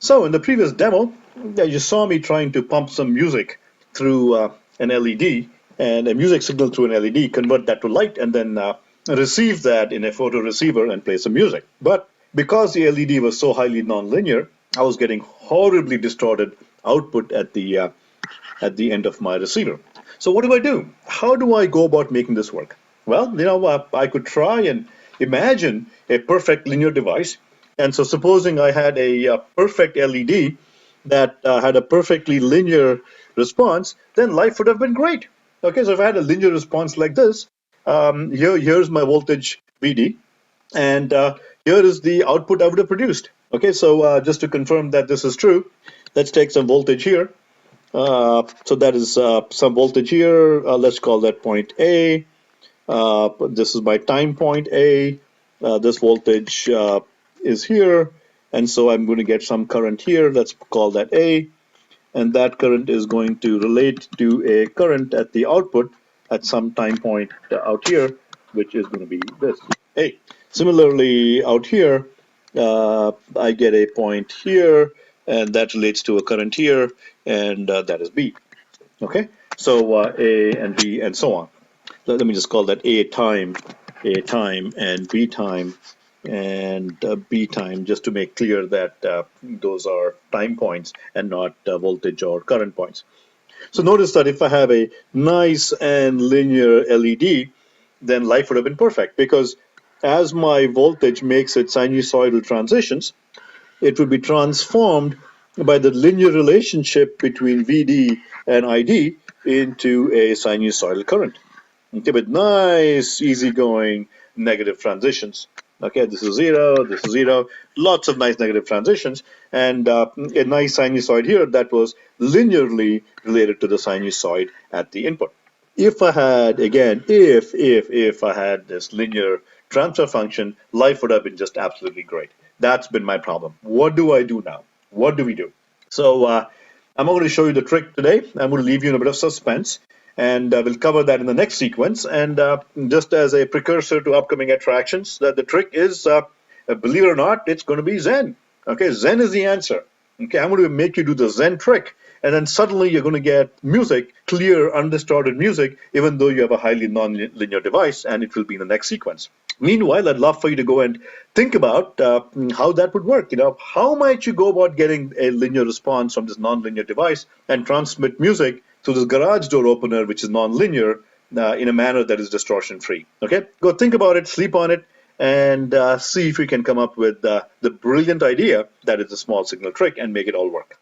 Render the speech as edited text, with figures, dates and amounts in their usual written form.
So in the previous demo, you saw me trying to pump some music through an LED and a music signal through an LED, convert that to light, and then receive that in a photo receiver and play some music. But because the LED was so highly nonlinear, I was getting horribly distorted output at the end of my receiver. So what do I do? How do I go about making this work? Well, I could try and imagine a perfect linear device. And so supposing I had a perfect LED that had a perfectly linear response, then life would have been great. Okay, so if I had a linear response like this, here's my voltage VD, and here is the output I would have produced. Okay, so just to confirm that this is true, let's take some voltage here. So that is some voltage here. Let's call that point A. This is my time point A. This voltage is here. And so I'm going to get some current here. Let's call that A. And that current is going to relate to a current at the output at some time point out here, which is going to be this A. Similarly, out here, I get a point here, and that relates to a current here, and that is B. Okay, so A and B and so on. Let me just call that A time, and B time, and B time, just to make clear that those are time points and not voltage or current points. So notice that if I have a nice and linear LED, then life would have been perfect, because as my voltage makes its sinusoidal transitions, it would be transformed by the linear relationship between VD and ID into a sinusoidal current. Okay, with nice, easygoing negative transitions. Okay, this is zero, lots of nice negative transitions, and a nice sinusoid here that was linearly related to the sinusoid at the input. If I had, again, if I had this linear transfer function, life would have been just absolutely great. That's been my problem. What do I do now? What do we do? So I'm going to show you the trick today. I'm going to leave you in a bit of suspense, and we'll cover that in the next sequence. And just as a precursor to upcoming attractions, that the trick is, believe it or not, it's going to be Zen. Okay, Zen is the answer. Okay, I'm going to make you do the Zen trick, and then suddenly you're going to get music, clear, undistorted music, even though you have a highly non-linear device, and it will be in the next sequence. Meanwhile, I'd love for you to go and think about how that would work. How might you go about getting a linear response from this non-linear device and transmit music through this garage door opener, which is non-linear, in a manner that is distortion-free? Okay, go think about it, sleep on it, and see if you can come up with the brilliant idea that is a small signal trick and make it all work.